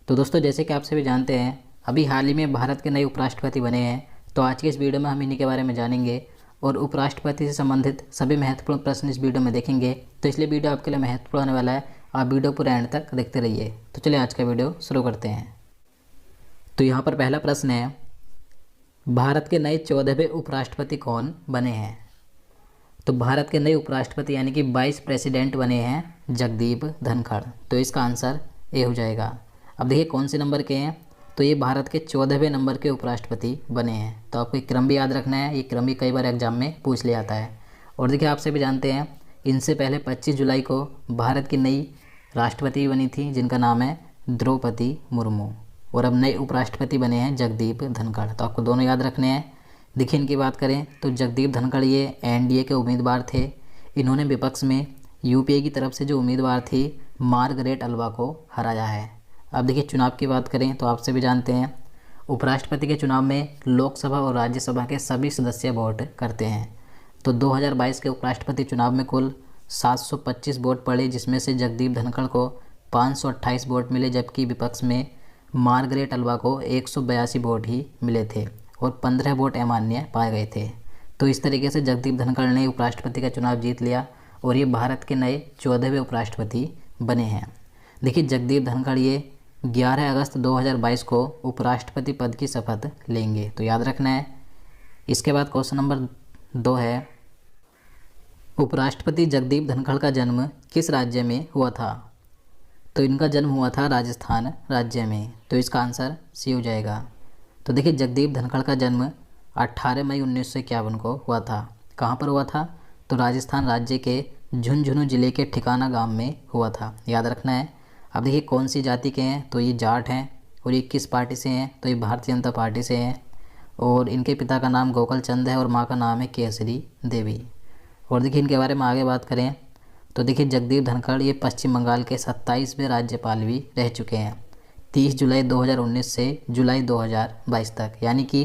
तो दोस्तों, जैसे कि आप सभी जानते हैं, अभी हाल ही में भारत के नए उपराष्ट्रपति बने हैं। तो आज की इस वीडियो में हम इन्हीं के बारे में जानेंगे और उपराष्ट्रपति से संबंधित सभी महत्वपूर्ण प्रश्न इस वीडियो में देखेंगे। तो इसलिए वीडियो आपके लिए महत्वपूर्ण होने वाला है। आप वीडियो पूरे एंड तक देखते रहिए। तो चलिए आज का वीडियो शुरू करते हैं। तो यहाँ पर पहला प्रश्न है, भारत के नए 14वें उपराष्ट्रपति कौन बने हैं? तो भारत के नए उपराष्ट्रपति यानी कि 22 प्रेसिडेंट बने हैं जगदीप धनखड़। तो इसका आंसर ए हो जाएगा। अब देखिए कौन से नंबर के हैं, तो ये भारत के 14वें नंबर के उपराष्ट्रपति बने हैं। तो आपको एक क्रम भी याद रखना है, ये क्रम भी कई बार एग्जाम में पूछ लिया जाता है। और देखिए आपसे भी जानते हैं, इनसे पहले 25 जुलाई को भारत की नई राष्ट्रपति बनी थी जिनका नाम है द्रौपदी मुर्मू, और अब नए उपराष्ट्रपति बने हैं जगदीप धनखड़। तो आपको दोनों याद रखने हैं। देखिए इनकी बात करें तो जगदीप धनखड़ ये एनडीए के उम्मीदवार थे। इन्होंने विपक्ष में यूपीए की तरफ से जो उम्मीदवार थी मार्गरेट अल्वा को हराया है। अब देखिए चुनाव की बात करें तो आपसे भी जानते हैं, उपराष्ट्रपति के चुनाव में लोकसभा और राज्यसभा के सभी सदस्य वोट करते हैं। तो 2022 के उपराष्ट्रपति चुनाव में कुल 725 वोट पड़े, जिसमें से जगदीप धनखड़ को 528 वोट मिले, जबकि विपक्ष में मार्गरेट अल्वा को 182 वोट ही मिले थे और 15 वोट अमान्य पाए गए थे। तो इस तरीके से जगदीप धनखड़ ने उपराष्ट्रपति का चुनाव जीत लिया और ये भारत के नए 14वें उपराष्ट्रपति बने हैं। देखिए जगदीप धनखड़ ये 11 अगस्त 2022 को उपराष्ट्रपति पद की शपथ लेंगे, तो याद रखना है। इसके बाद क्वेश्चन नंबर 2 है, उपराष्ट्रपति जगदीप धनखड़ का जन्म किस राज्य में हुआ था? तो इनका जन्म हुआ था राजस्थान राज्य में। तो इसका आंसर सी हो जाएगा। तो देखिए जगदीप धनखड़ का जन्म 18 मई 1951 को हुआ था। कहाँ पर हुआ था? तो राजस्थान राज्य के झुंझुनू जिले के ठिकाना गांव में हुआ था, याद रखना है। अब देखिए कौन सी जाति के हैं, तो ये जाट हैं। और ये किस पार्टी से हैं? तो ये भारतीय जनता पार्टी से हैं। और इनके पिता का नाम गोपाल चंद है और माँ का नाम है केसरी देवी। और देखिए इनके बारे में आगे बात करें तो देखिए जगदीप धनखड़ ये पश्चिम बंगाल के 27वें राज्यपाल भी रह चुके हैं 30 जुलाई 2019 से जुलाई 2022 तक। यानी कि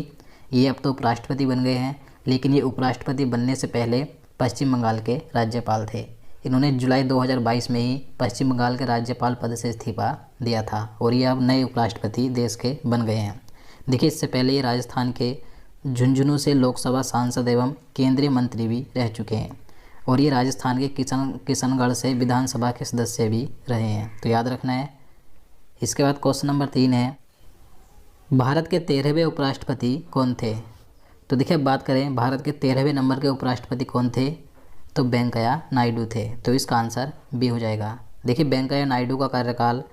ये अब तो उपराष्ट्रपति बन गए हैं, लेकिन ये उपराष्ट्रपति बनने से पहले पश्चिम बंगाल के राज्यपाल थे। इन्होंने जुलाई 2022 में ही पश्चिम बंगाल के राज्यपाल पद से इस्तीफा दिया था और ये अब नए उपराष्ट्रपति देश के बन गए हैं। देखिए इससे पहले ये राजस्थान के झुंझुनू से लोकसभा सांसद एवं केंद्रीय मंत्री भी रह चुके हैं और ये राजस्थान के किशनगढ़ से विधानसभा के सदस्य भी रहे हैं, तो याद रखना है। इसके बाद क्वेश्चन नंबर 3 है, भारत के 13वें उपराष्ट्रपति कौन थे? तो देखिए अब बात करें भारत के 13वें नंबर के उपराष्ट्रपति कौन थे, तो वेंकैया नायडू थे। तो इसका आंसर बी हो जाएगा। देखिए वेंकैया नायडू का कार्यकाल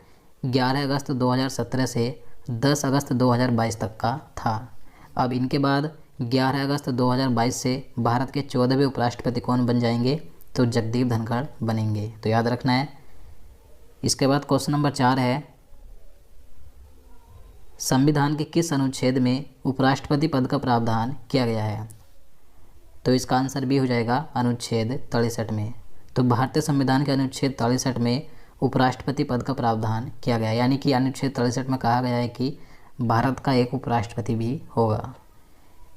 11 अगस्त 2017 से 10 अगस्त 2022 तक का था। अब इनके बाद 11 अगस्त 2022 से भारत के 14वें उपराष्ट्रपति कौन बन जाएंगे? तो जगदीप धनखड़ बनेंगे, तो याद रखना है। इसके बाद क्वेश्चन नंबर 4 है, संविधान के किस अनुच्छेद में उपराष्ट्रपति पद का प्रावधान किया गया है? तो इसका आंसर भी हो जाएगा अनुच्छेद 63 में। तो भारतीय संविधान के अनुच्छेद 63 में उपराष्ट्रपति पद का प्रावधान किया गया है, यानी कि अनुच्छेद 63 में कहा गया है कि भारत का एक उपराष्ट्रपति भी होगा।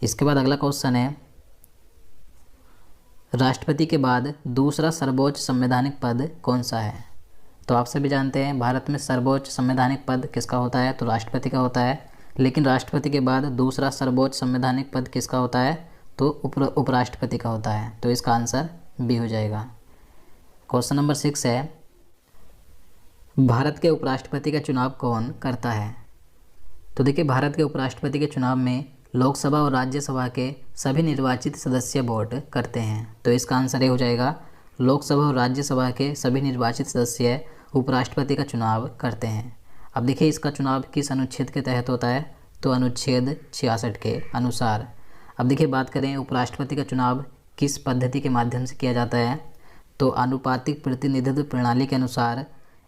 इसके बाद अगला क्वेश्चन है, राष्ट्रपति के बाद दूसरा सर्वोच्च संवैधानिक पद कौन सा है? तो आप सभी जानते हैं भारत में सर्वोच्च संवैधानिक पद किसका होता है? तो राष्ट्रपति का होता है। लेकिन राष्ट्रपति के बाद दूसरा सर्वोच्च संवैधानिक पद किसका होता है? तो उपराष्ट्रपति का होता है। तो इसका आंसर बी हो जाएगा। क्वेश्चन नंबर 6 है, भारत के उपराष्ट्रपति का चुनाव कौन करता है? तो देखिए भारत के उपराष्ट्रपति के चुनाव में लोकसभा और राज्यसभा के सभी निर्वाचित सदस्य वोट करते हैं। तो इसका आंसर ये हो जाएगा, लोकसभा और राज्यसभा के सभी निर्वाचित सदस्य उपराष्ट्रपति का चुनाव करते हैं। अब देखिए इसका चुनाव किस अनुच्छेद के तहत होता है? तो अनुच्छेद 66 के अनुसार। अब देखिए बात करें उपराष्ट्रपति का चुनाव किस पद्धति के माध्यम से किया जाता है? तो आनुपातिक प्रतिनिधित्व प्रणाली के अनुसार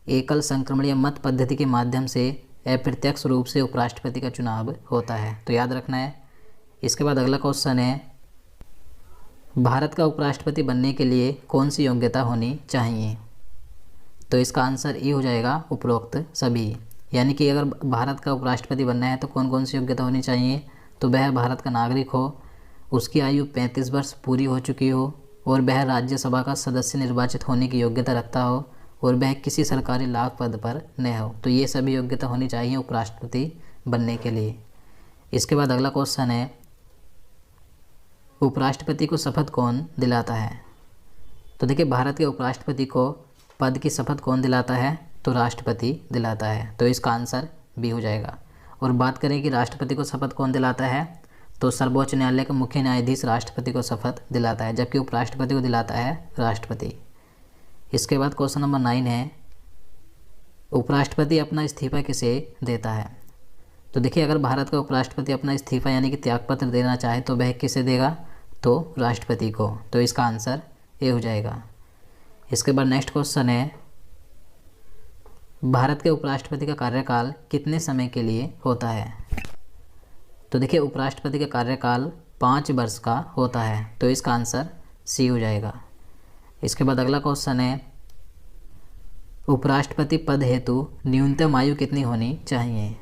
एकल संक्रमणीय मत पद्धति के माध्यम से अप्रत्यक्ष रूप से उपराष्ट्रपति का चुनाव होता है, तो याद रखना है। इसके बाद अगला क्वेश्चन है, भारत का उपराष्ट्रपति बनने के लिए कौन सी योग्यता होनी चाहिए? तो इसका आंसर ये हो जाएगा उपरोक्त सभी। यानी कि अगर भारत का उपराष्ट्रपति बनना है तो कौन कौन सी योग्यता होनी चाहिए? तो वह भारत का नागरिक हो, उसकी आयु 35 वर्ष पूरी हो चुकी हो और वह राज्यसभा का सदस्य निर्वाचित होने की योग्यता रखता हो और वह किसी सरकारी लाभ पद पर न हो। तो ये सभी योग्यता होनी चाहिए उपराष्ट्रपति बनने के लिए। इसके बाद अगला क्वेश्चन है, उपराष्ट्रपति को शपथ कौन दिलाता है? तो देखिए भारत के उपराष्ट्रपति को पद की शपथ कौन दिलाता है? तो राष्ट्रपति दिलाता है। तो इसका आंसर बी हो जाएगा। और बात करें कि राष्ट्रपति को शपथ कौन दिलाता है, तो सर्वोच्च न्यायालय का मुख्य न्यायाधीश राष्ट्रपति को शपथ दिलाता है, जबकि उपराष्ट्रपति को दिलाता है राष्ट्रपति। इसके बाद क्वेश्चन नंबर 9 है, उपराष्ट्रपति अपना इस्तीफा किसे देता है? तो देखिए अगर भारत का उपराष्ट्रपति अपना इस्तीफा यानी कि त्यागपत्र देना चाहे तो वह किसे देगा? तो राष्ट्रपति को। तो इसका आंसर ए हो जाएगा। इसके बाद नेक्स्ट क्वेश्चन है, भारत के उपराष्ट्रपति का कार्यकाल कितने समय के लिए होता है? तो देखिए उपराष्ट्रपति का कार्यकाल 5 वर्ष का होता है। तो इसका आंसर सी हो जाएगा। इसके बाद अगला क्वेश्चन है, उपराष्ट्रपति पद हेतु न्यूनतम आयु कितनी होनी चाहिए?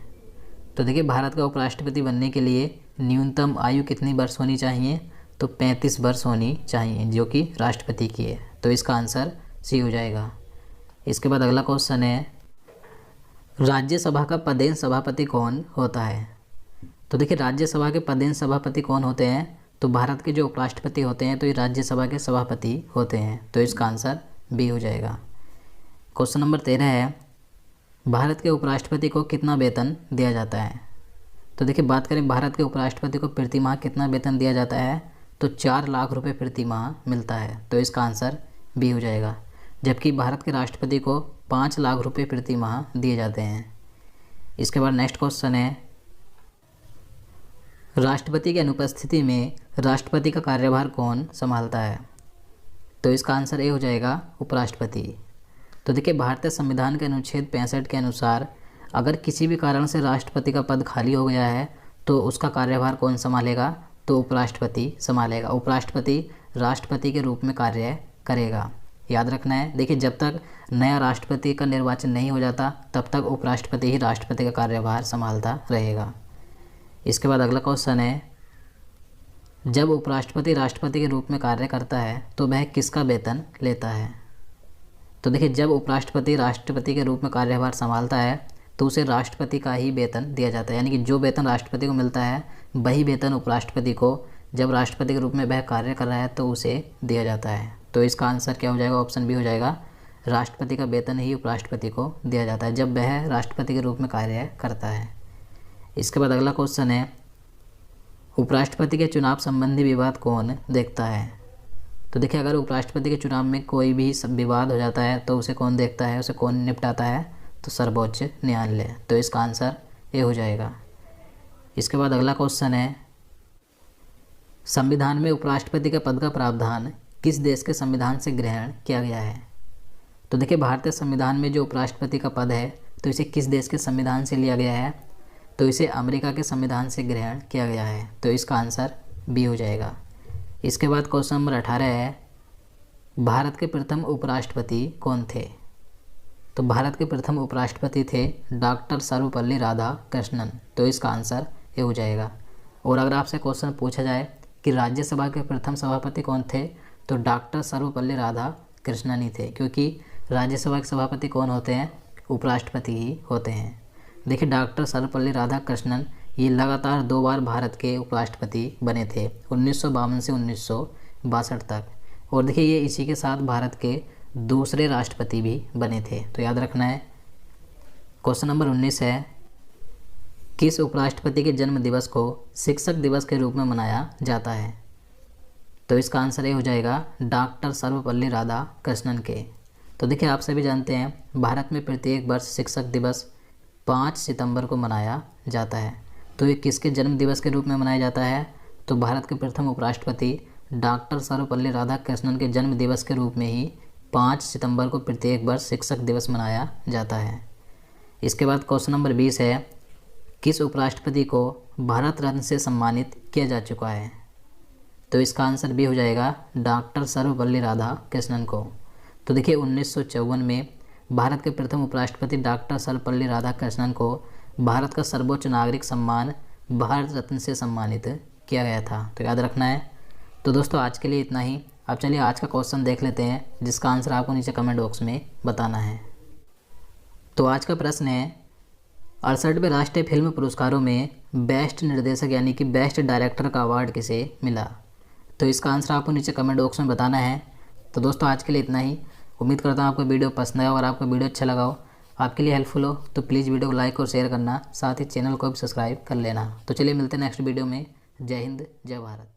तो देखिए भारत का उपराष्ट्रपति बनने के लिए न्यूनतम आयु कितनी वर्ष होनी चाहिए? तो 35 वर्ष होनी चाहिए, जो कि राष्ट्रपति की है। तो इसका आंसर सी हो जाएगा। इसके बाद अगला क्वेश्चन है, राज्यसभा का पदेन सभापति कौन होता है? तो देखिए राज्यसभा के पदेन सभापति कौन होते हैं? तो भारत के जो उपराष्ट्रपति होते हैं तो ये राज्यसभा के सभापति होते हैं। तो इसका आंसर बी हो जाएगा। क्वेश्चन नंबर 13 है, भारत के उपराष्ट्रपति को कितना वेतन दिया जाता है? तो देखिए बात करें भारत के उपराष्ट्रपति को प्रति माह कितना वेतन दिया जाता है? तो 4 लाख रुपए प्रति माह मिलता है। तो इसका आंसर बी हो जाएगा। जबकि भारत के राष्ट्रपति को 5 लाख रुपए प्रति माह दिए जाते हैं। इसके बाद नेक्स्ट क्वेश्चन है, राष्ट्रपति की अनुपस्थिति में राष्ट्रपति का कार्यभार कौन संभालता है? तो इसका आंसर ए हो जाएगा, उपराष्ट्रपति। तो देखिए भारतीय संविधान के अनुच्छेद 65 के अनुसार अगर किसी भी कारण से राष्ट्रपति का पद खाली हो गया है तो उसका कार्यभार कौन संभालेगा? तो उपराष्ट्रपति संभालेगा। उपराष्ट्रपति राष्ट्रपति के रूप में कार्य करेगा। याद रखना है, देखिए जब तक नया राष्ट्रपति का निर्वाचन नहीं हो जाता तब तक उपराष्ट्रपति ही राष्ट्रपति का कार्यभार संभालता रहेगा। इसके बाद अगला क्वेश्चन है, जब उपराष्ट्रपति राष्ट्रपति के रूप में कार्य करता है तो वह किसका वेतन लेता है? तो देखिए जब उपराष्ट्रपति राष्ट्रपति के रूप में कार्यभार संभालता है तो उसे राष्ट्रपति का ही वेतन दिया जाता है, यानी कि जो वेतन राष्ट्रपति को मिलता है वही वेतन उपराष्ट्रपति को जब राष्ट्रपति के रूप में वह कार्य कर रहा है तो उसे दिया जाता है। तो इसका आंसर क्या हो जाएगा? ऑप्शन बी हो जाएगा। राष्ट्रपति का वेतन ही उपराष्ट्रपति को दिया जाता है जब वह राष्ट्रपति के रूप में कार्य करता है। इसके बाद अगला क्वेश्चन है, उपराष्ट्रपति के चुनाव संबंधी विवाद कौन देखता है? तो देखिए अगर उपराष्ट्रपति के चुनाव में कोई भी विवाद हो जाता है तो उसे कौन देखता है, उसे कौन निपटाता है? तो सर्वोच्च न्यायालय। तो इसका आंसर ए हो जाएगा। इसके बाद अगला क्वेश्चन है, संविधान में उपराष्ट्रपति के पद का प्रावधान किस देश के संविधान से ग्रहण किया गया है? तो देखिए भारतीय संविधान में जो उपराष्ट्रपति का पद है तो इसे किस देश के संविधान से लिया गया है? तो इसे अमेरिका के संविधान से ग्रहण किया गया है। तो इसका आंसर बी हो जाएगा। इसके बाद क्वेश्चन नंबर 18 है, भारत के प्रथम उपराष्ट्रपति कौन थे? तो भारत के प्रथम उपराष्ट्रपति थे डॉक्टर सर्वपल्ली राधाकृष्णन। तो इसका आंसर ए हो जाएगा। और अगर आपसे क्वेश्चन पूछा जाए कि राज्यसभा के प्रथम सभापति कौन थे तो डॉक्टर सर्वपल्ली राधाकृष्णन ही थे, क्योंकि राज्यसभा के सभापति कौन होते हैं? उपराष्ट्रपति ही होते हैं। देखिए डॉक्टर सर्वपल्ली राधाकृष्णन ये लगातार 2 बार भारत के उपराष्ट्रपति बने थे, 1952 से 1962 तक। और देखिए ये इसी के साथ भारत के दूसरे राष्ट्रपति भी बने थे। तो याद रखना है। क्वेश्चन नंबर 19 है, किस उपराष्ट्रपति के जन्म दिवस को शिक्षक दिवस के रूप में मनाया जाता है? तो इसका आंसर ये हो जाएगा, डॉक्टर सर्वपल्ली राधाकृष्णन के। तो देखिए आप सभी जानते हैं भारत में प्रत्येक वर्ष शिक्षक दिवस 5 सितंबर को मनाया जाता है। तो ये किसके जन्म दिवस के रूप में मनाया जाता है? तो भारत के प्रथम उपराष्ट्रपति डॉक्टर सर्वपल्ली राधाकृष्णन के जन्म दिवस के रूप में ही 5 सितंबर को प्रत्येक वर्ष शिक्षक दिवस मनाया जाता है। इसके बाद क्वेश्चन नंबर 20 है, किस उपराष्ट्रपति को भारत रत्न से सम्मानित किया जा चुका है? तो इसका आंसर भी हो जाएगा, डॉक्टर सर्वपल्ली राधाकृष्णन को। तो देखिए 1954 में भारत के प्रथम उपराष्ट्रपति डॉक्टर सर्वपल्ली राधाकृष्णन को भारत का सर्वोच्च नागरिक सम्मान भारत रत्न से सम्मानित किया गया था। तो याद रखना है। तो दोस्तों आज के लिए इतना ही। अब चलिए आज का क्वेश्चन देख लेते हैं, जिसका आंसर आपको नीचे कमेंट बॉक्स में बताना है। तो आज का प्रश्न है, 68वें राष्ट्रीय फिल्म पुरस्कारों में बेस्ट निर्देशक यानी कि बेस्ट डायरेक्टर का अवार्ड किसे मिला? तो इसका आंसर आपको नीचे कमेंट बॉक्स में बताना है। तो दोस्तों आज के लिए इतना ही। उम्मीद करता हूँ आपको वीडियो पसंद आया, और आपको वीडियो अच्छा लगा हो, आपके लिए हेल्पफुल हो, तो प्लीज़ वीडियो को लाइक और शेयर करना, साथ ही चैनल को भी सब्सक्राइब कर लेना। तो चलिए मिलते हैं नेक्स्ट वीडियो में। जय हिंद, जय भारत।